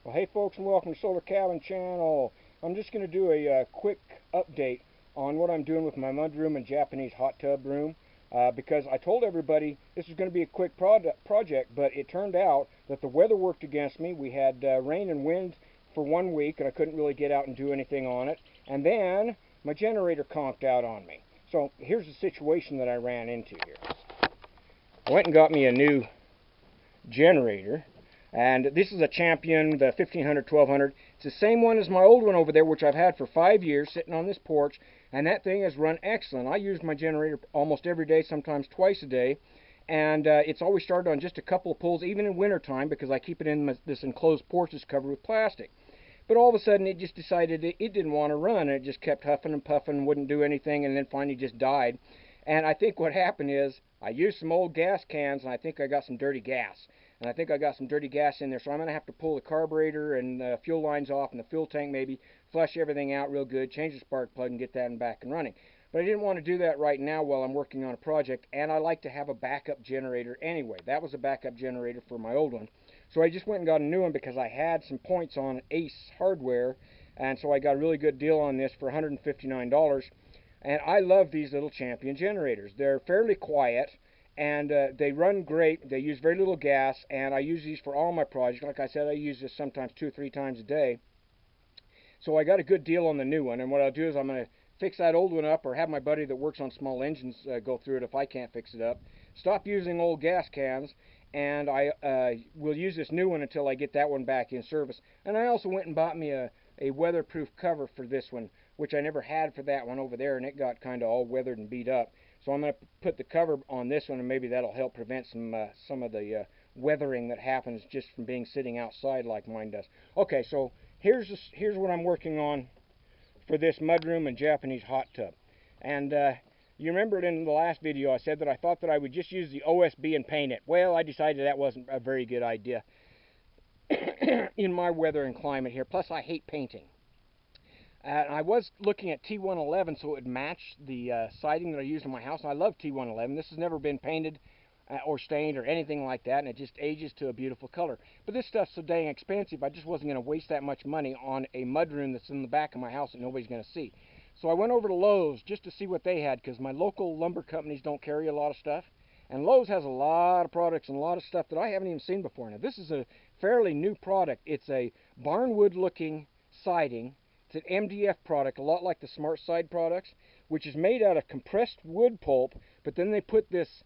Well, hey folks, and welcome to Solarcabin channel. I'm just going to do a quick update on what I'm doing with my mudroom and Japanese hot tub room because I told everybody this was going to be a quick project, but it turned out that the weather worked against me. We had rain and wind for 1 week, and I couldn't really get out and do anything on it. And then my generator conked out on me. So here's the situation that I ran into here. I went and got me a new generator. And this is a Champion, the 1500, 1200. It's the same one as my old one over there, which I've had for 5 years, sitting on this porch. And that thing has run excellent. I use my generator almost every day, sometimes twice a day. And it's always started on just a couple of pulls, even in wintertime, because I keep it in this enclosed porch that's covered with plastic. But all of a sudden, it just decided it didn't want to run. And it just kept huffing and puffing, wouldn't do anything, and then finally just died. And I think what happened is I used some old gas cans, and I think I got some dirty gas. And I think I got some dirty gas in there, so I'm going to have to pull the carburetor and the fuel lines off and the fuel tank maybe, flush everything out real good, change the spark plug and get that back and running. But I didn't want to do that right now while I'm working on a project, and I like to have a backup generator anyway. That was a backup generator for my old one. So I just went and got a new one because I had some points on Ace Hardware, and so I got a really good deal on this for $159. And I love these little Champion generators. They're fairly quiet. And they run great. They use very little gas, and I use these for all my projects. Like I said, I use this sometimes 2 or 3 times a day. So I got a good deal on the new one, and what I'll do is I'm going to fix that old one up, or have my buddy that works on small engines go through it if I can't fix it up. Stop using old gas cans, and I will use this new one until I get that one back in service. And I also went and bought me a weatherproof cover for this one, which I never had for that one over there, and it got kind of all weathered and beat up. So I'm going to put the cover on this one, and maybe that'll help prevent some of the weathering that happens just from being sitting outside like mine does. Okay, so here's what I'm working on for this mudroom and Japanese hot tub. And you remember in the last video I said that I thought that I would just use the OSB and paint it. Well, I decided that wasn't a very good idea in my weather and climate here. Plus, I hate painting. I was looking at T111 so it would match the siding that I use in my house. I love T111. This has never been painted or stained or anything like that, and it just ages to a beautiful color. But this stuff's so dang expensive, I just wasn't going to waste that much money on a mudroom that's in the back of my house that nobody's going to see. So I went over to Lowe's just to see what they had, because my local lumber companies don't carry a lot of stuff. And Lowe's has a lot of products and a lot of stuff that I haven't even seen before. Now, this is a fairly new product. It's a barnwood-looking siding. It's an MDF product, a lot like the Smart Side products, which is made out of compressed wood pulp, but then they put this,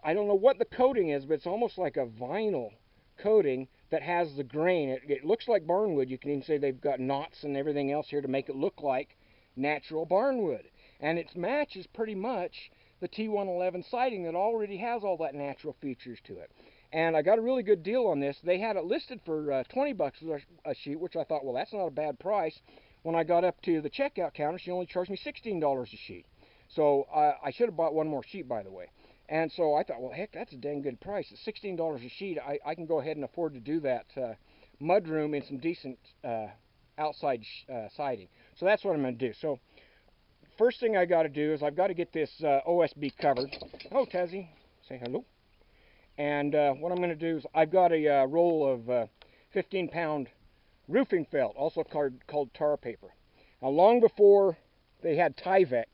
I don't know what the coating is, but it's almost like a vinyl coating that has the grain. It looks like barnwood. You can even say they've got knots and everything else here to make it look like natural barnwood. And it matches pretty much the T111 siding that already has all that natural features to it. And I got a really good deal on this. They had it listed for 20 bucks a sheet, which I thought, well, that's not a bad price. When I got up to the checkout counter, she only charged me $16 a sheet. So I should have bought one more sheet, by the way. And so I thought, well, heck, that's a dang good price. At $16 a sheet, I can go ahead and afford to do that mudroom in some decent outside siding. So that's what I'm going to do. So first thing I got to do is I've got to get this OSB covered. Oh, Tazzy, say hello. And what I'm going to do is I've got a roll of 15-pound roofing felt, also called tar paper. Now, long before they had Tyvek,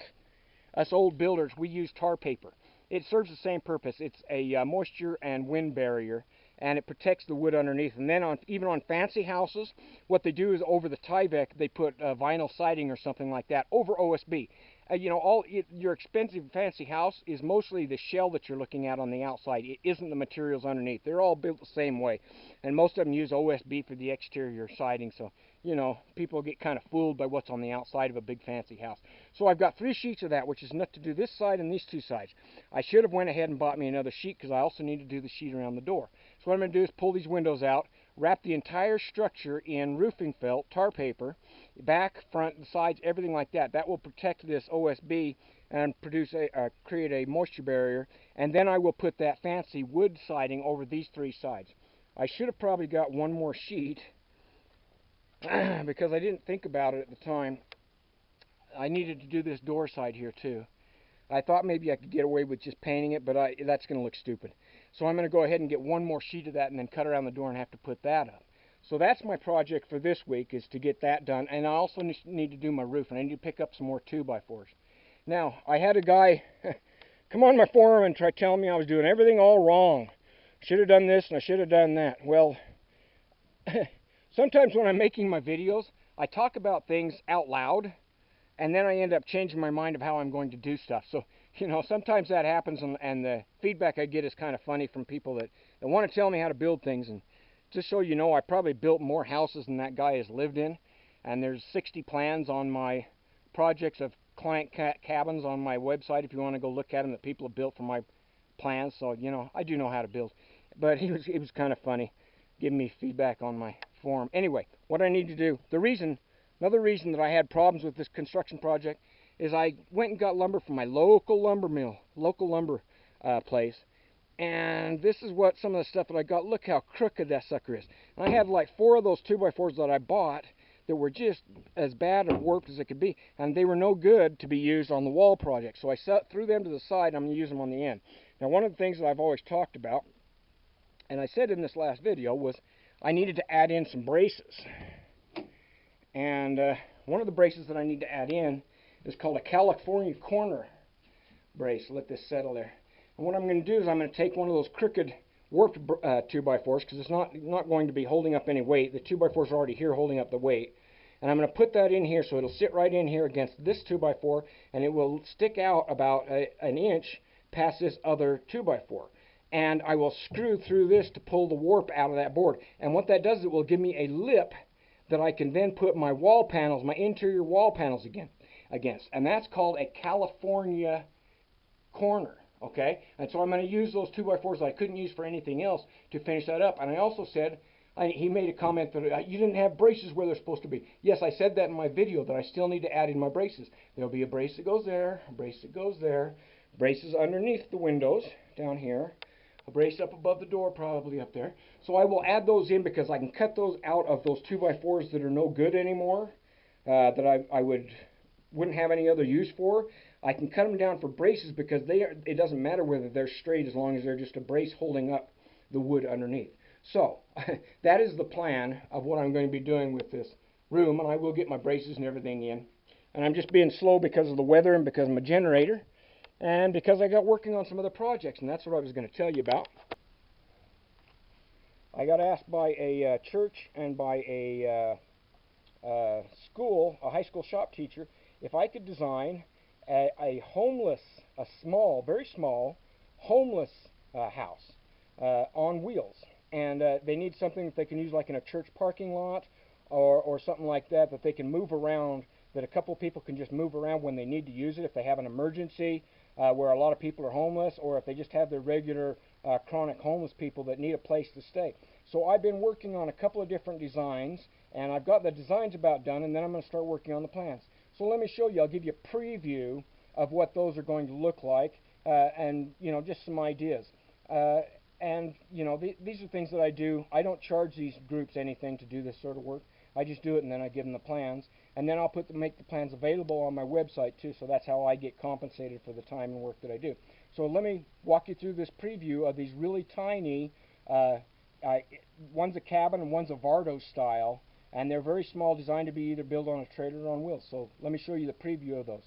us old builders, we used tar paper. It serves the same purpose. It's a moisture and wind barrier, and it protects the wood underneath. And then even on fancy houses, what they do is over the Tyvek, they put vinyl siding or something like that over OSB. You know, your expensive fancy house is mostly the shell that you're looking at on the outside. It isn't the materials underneath. They're all built the same way. And most of them use OSB for the exterior siding. So, you know, people get kind of fooled by what's on the outside of a big fancy house. So I've got 3 sheets of that, which is enough to do this side and these 2 sides. I should have went ahead and bought me another sheet because I also need to do the sheet around the door. So what I'm going to do is pull these windows out, wrap the entire structure in roofing felt, tar paper, back, front, the sides, everything like that. That will protect this OSB and create a moisture barrier. And then I will put that fancy wood siding over these 3 sides. I should have probably got one more sheet because I didn't think about it at the time. I needed to do this door side here too. I thought maybe I could get away with just painting it, but that's going to look stupid. So I'm going to go ahead and get one more sheet of that and then cut around the door and have to put that up. So that's my project for this week, is to get that done. And I also need to do my roof, and I need to pick up some more 2x4s. Now, I had a guy come on my forum and try telling me I was doing everything all wrong. Should have done this and I should have done that. Well, sometimes when I'm making my videos, I talk about things out loud, and then I end up changing my mind of how I'm going to do stuff. So, you know, sometimes that happens, and the feedback I get is kind of funny from people that want to tell me how to build things. And just so you know, I probably built more houses than that guy has lived in, and there's 60 plans on my projects of client cabins on my website if you want to go look at them that people have built for my plans. So, you know, I do know how to build. But it was kind of funny giving me feedback on my forum. Anyway, what I need to do, another reason that I had problems with this construction project is I went and got lumber from my local lumber mill, local lumber place. And this is what some of the stuff that I got. Look how crooked that sucker is. And I had like 4 of those 2x4s that I bought that were just as bad or warped as it could be. And they were no good to be used on the wall project. So I threw them to the side, and I'm going to use them on the end. Now, one of the things that I've always talked about, and I said in this last video, was I needed to add in some braces. And one of the braces that I need to add in is called a California corner brace. Let this settle there. And what I'm going to do is I'm going to take one of those crooked warped 2x4s, because it's not going to be holding up any weight. The 2x4 is already here holding up the weight. And I'm going to put that in here so it'll sit right in here against this 2x4, and it will stick out about an inch past this other 2x4. And I will screw through this to pull the warp out of that board. And what that does is it will give me a lip that I can then put my wall panels, my interior wall panels against. And that's called a California corner. Okay, and so I'm going to use those 2x4s that I couldn't use for anything else to finish that up. And I also said, he made a comment that you didn't have braces where they're supposed to be. Yes, I said that in my video, that I still need to add in my braces. There'll be a brace that goes there, a brace that goes there, braces underneath the windows down here, a brace up above the door, probably up there. So I will add those in, because I can cut those out of those 2x4s that are no good anymore, that I wouldn't have any other use for. I can cut them down for braces, because it doesn't matter whether they're straight as long as they're just a brace holding up the wood underneath. So that is the plan of what I'm going to be doing with this room, and I will get my braces and everything in. And I'm just being slow because of the weather and because of my generator, and because I got working on some other projects, and that's what I was going to tell you about. I got asked by a church and by a school, a high school shop teacher, if I could design a small, very small, homeless house on wheels. And they need something that they can use like in a church parking lot, or something like that, that they can move around, that a couple people can just move around when they need to use it, if they have an emergency where a lot of people are homeless, or if they just have their regular chronic homeless people that need a place to stay. So I've been working on a couple of different designs, and I've got the designs about done, and then I'm going to start working on the plans. So let me show you. I'll give you a preview of what those are going to look like, and, you know, just some ideas. And, you know, these are things that I do. I don't charge these groups anything to do this sort of work. I just do it, and then I give them the plans. And then I'll make the plans available on my website, too, so that's how I get compensated for the time and work that I do. So let me walk you through this preview of these really tiny, one's a cabin and one's a Vardo style, and they're very small, designed to be either built on a trailer or on wheels. So let me show you the preview of those.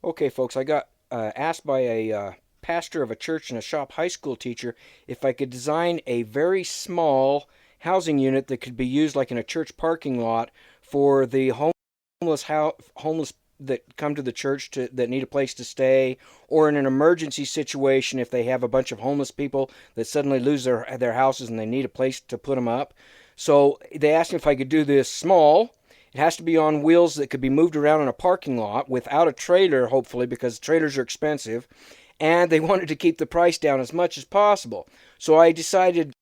Okay, folks, I got asked by a pastor of a church and a shop high school teacher if I could design a very small housing unit that could be used like in a church parking lot for the homeless that come to the church that need a place to stay, or in an emergency situation if they have a bunch of homeless people that suddenly lose their houses and they need a place to put them up. So they asked me if I could do this small. It has to be on wheels that could be moved around in a parking lot without a trailer, hopefully, because trailers are expensive. And they wanted to keep the price down as much as possible. So I decided,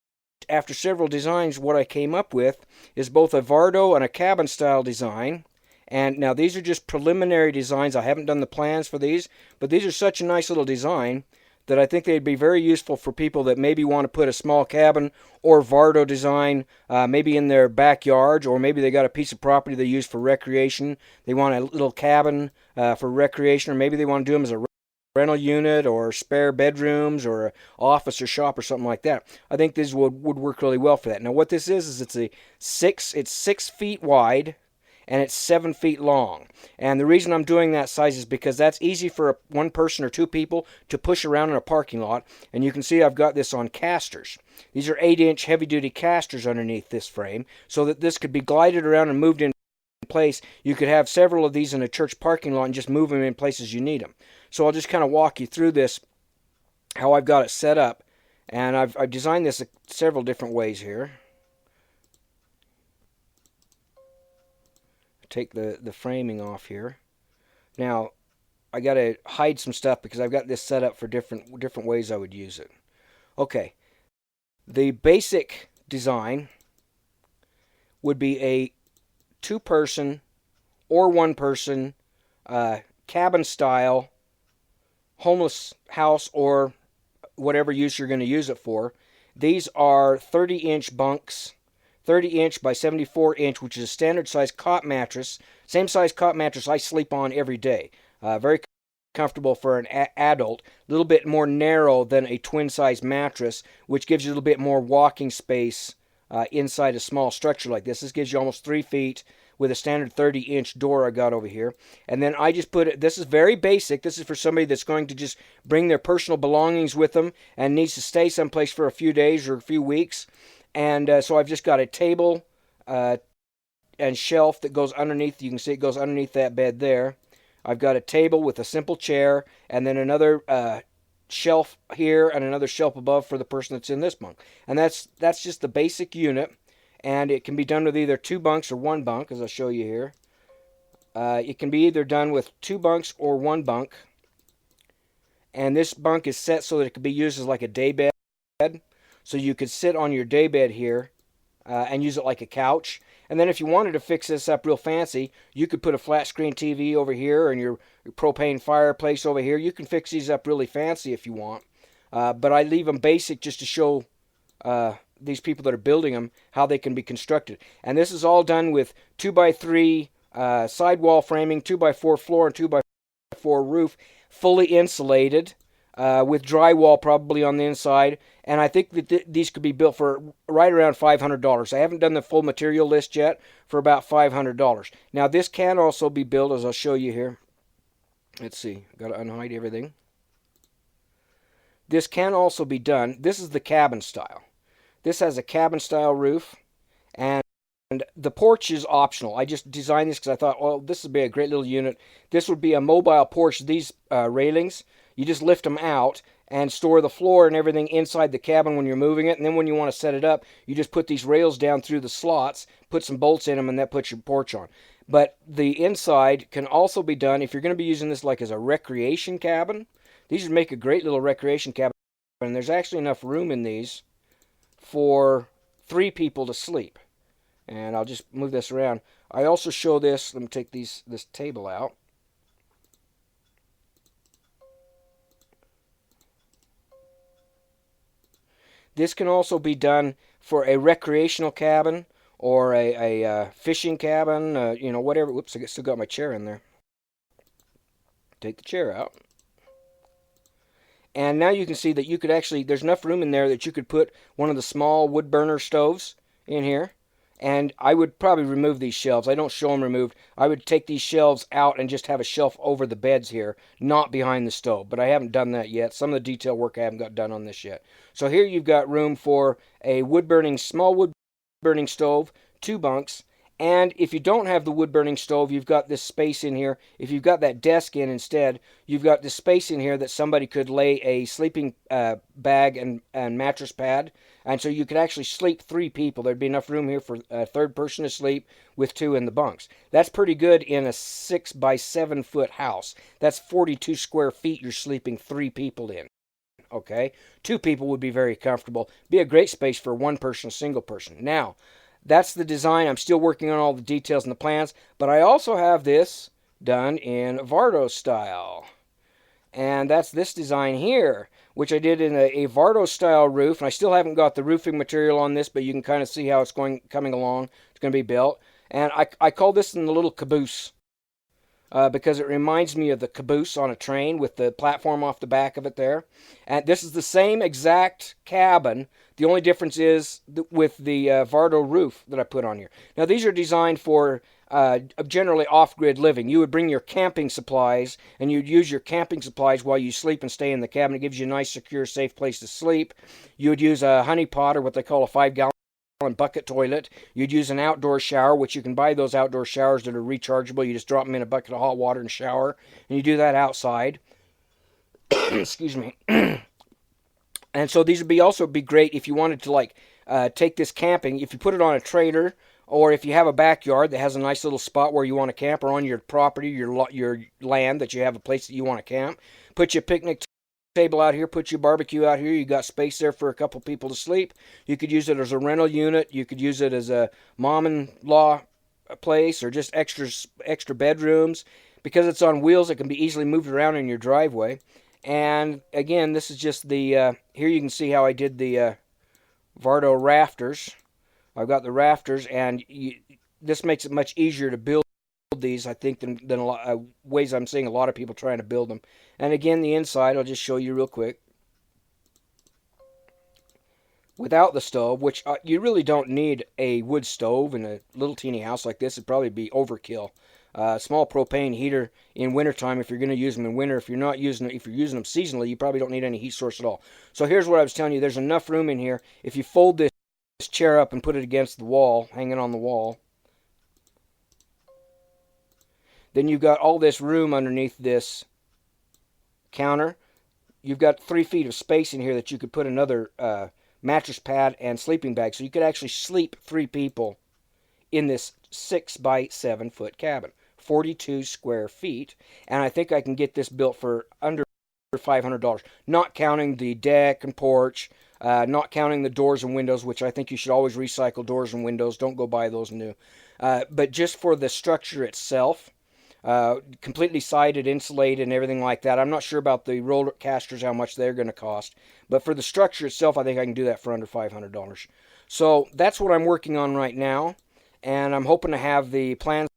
after several designs, what I came up with is both a Vardo and a cabin style design. And now these are just preliminary designs. I haven't done the plans for these, but these are such a nice little design that I think they'd be very useful for people that maybe want to put a small cabin or Vardo design maybe in their backyards, or maybe they got a piece of property they use for recreation. They want a little cabin for recreation, or maybe they want to do them as a rental unit or spare bedrooms or an office or shop or something like that. I think this would work really well for that. Now what this is it's 6 feet wide and it's 7 feet long. And the reason I'm doing that size is because that's easy for one person or two people to push around in a parking lot. And you can see I've got this on casters. These are 8-inch heavy-duty casters underneath this frame so that this could be glided around and moved in place. You could have several of these in a church parking lot and just move them in places you need them. So I'll just kind of walk you through this, how I've got it set up. And I've designed this several different ways here. Take the framing off here. Now I got to hide some stuff because I've got this set up for different ways I would use it. Okay, the basic design would be a 2-person or 1-person cabin style homeless house or whatever use you're going to use it for. These are 30-inch bunks, 30-inch by 74-inch, which is a standard size cot mattress. Same size cot mattress I sleep on every day. Very comfortable for an adult. A little bit more narrow than a twin-size mattress, which gives you a little bit more walking space inside a small structure like this. This gives you almost 3 feet with a standard 30-inch door I got over here. And then I just put it, this is very basic. This is for somebody that's going to just bring their personal belongings with them and needs to stay someplace for a few days or a few weeks. And so I've just got a table and shelf that goes underneath. You can see it goes underneath that bed there. I've got a table with a simple chair and then another shelf here and another shelf above for the person that's in this bunk. And that's just the basic unit. And it can be done with either 2 bunks or 1 bunk, as I'll show you here. It can be either done with 2 bunks or 1 bunk. And this bunk is set so that it can be used as like a day bed. So you could sit on your day bed here and use it like a couch. And then if you wanted to fix this up real fancy, you could put a flat screen TV over here and your propane fireplace over here. You can fix these up really fancy if you want. But I leave them basic just to show these people that are building them how they can be constructed. And this is all done with 2x3 sidewall framing, 2x4 floor, and 2x4 roof, fully insulated with drywall probably on the inside. And I think that these could be built for right around $500. I haven't done the full material list yet, for about $500. Now this can also be built, as I'll show you here. Let's see, got to unhide everything. This can also be done. This is the cabin style. This has a cabin style roof, and the porch is optional. I just designed this because I thought, well, this would be a great little unit. This would be a mobile porch. These railings, you just lift them out and store the floor and everything inside the cabin when you're moving it. And then when you want to set it up, you just put these rails down through the slots, put some bolts in them, and that puts your porch on. But the inside can also be done if you're going to be using this like as a recreation cabin. These would make a great little recreation cabin, and there's actually enough room in these for 3 people to sleep. And I'll just move this around. I also show this. Let me take this table out. This can also be done for a recreational cabin or a fishing cabin, you know, whatever. Whoops, I still got my chair in there. Take the chair out. And now you can see that you could actually, there's enough room in there that you could put one of the small wood burner stoves in here. And I would probably remove these shelves. I don't show them removed. I would take these shelves out and just have a shelf over the beds here, not behind the stove. But I haven't done that yet. Some of the detail work I haven't got done on this yet. So here you've got room for a small wood burning stove, 2 bunks. And if you don't have the wood burning stove, you've got this space in here. If you've got that desk in instead, you've got this space in here that somebody could lay a sleeping bag and mattress pad. And so you could actually sleep 3 people. There'd be enough room here for a 3rd person to sleep with 2 in the bunks. That's pretty good in a 6 by 7 foot house. That's 42 square feet you're sleeping 3 people in. Okay? 2 people would be very comfortable. Be a great space for 1 person, single person. Now, that's the design. I'm still working on all the details and the plans. But I also have this done in Vardo style. And that's this design here, which I did in a Vardo style roof. And I still haven't got the roofing material on this, but you can kind of see how it's coming along. It's going to be built. And I call this in the little caboose. because it reminds me of the caboose on a train with the platform off the back of it there. And this is the same exact cabin. The only difference is with the Vardo roof that I put on here. Now these are designed for generally off-grid living. You would bring your camping supplies, and you'd use your camping supplies while you sleep and stay in the cabin. It gives you a nice, secure, safe place to sleep. You would use a honey pot, or what they call a 5-gallon bucket toilet. You'd use an outdoor shower, which you can buy those outdoor showers that are rechargeable. You just drop them in a bucket of hot water and shower, and you do that outside. Excuse me. And so these would also be great if you wanted to take this camping. If you put it on a trailer, or if you have a backyard that has a nice little spot where you want to camp, or on your property, your land that you have a place that you want to camp, put your picnic table out here, put your barbecue out here. You got space there for a couple people to sleep. You could use it as a rental unit. You could use it as a mom-in-law place, or just extra bedrooms. Because it's on wheels, it can be easily moved around in your driveway. And again, this is just the here you can see how I did the Vardo rafters. I've got the rafters, and this makes it much easier to build these, I think, than a lot ways I'm seeing a lot of people trying to build them. And again, the inside, I'll just show you real quick. Without the stove, which you really don't need a wood stove in a little teeny house like this. It'd probably be overkill. Small propane heater in wintertime if you're going to use them in winter. If you're using them seasonally, you probably don't need any heat source at all. So here's what I was telling you. There's enough room in here. If you fold this chair up and put it against the wall, hanging on the wall, then you've got all this room underneath this counter. You've got 3 feet of space in here that you could put another mattress pad and sleeping bag. So you could actually sleep 3 people in this 6 by 7 foot cabin. 42 square feet. And I think I can get this built for under $500. Not counting the deck and porch. Not counting the doors and windows, which I think you should always recycle doors and windows. Don't go buy those new. But just for the structure itself, completely sided, insulated, and everything like that. I'm not sure about the roller casters, how much they're going to cost. But for the structure itself, I think I can do that for under $500. So that's what I'm working on right now. And I'm hoping to have the plans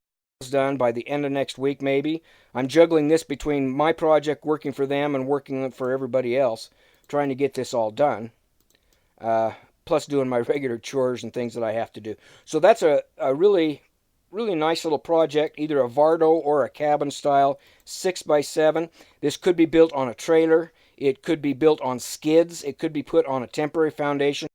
done by the end of next week, maybe. I'm juggling this between my project, working for them, and working for everybody else, trying to get this all done. Plus doing my regular chores and things that I have to do. So that's a really nice little project, either a Vardo or a cabin style 6 by 7. This could be built on a trailer. It could be built on skids. It could be put on a temporary foundation,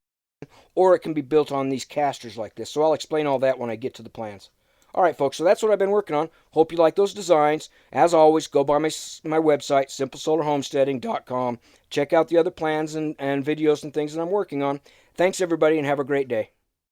or it can be built on these casters like this. So I'll explain all that when I get to the plans. Alright folks, so that's what I've been working on. Hope you like those designs. As always, go by my website, simplesolarhomesteading.com. Check out the other plans and videos and things that I'm working on. Thanks everybody, and have a great day.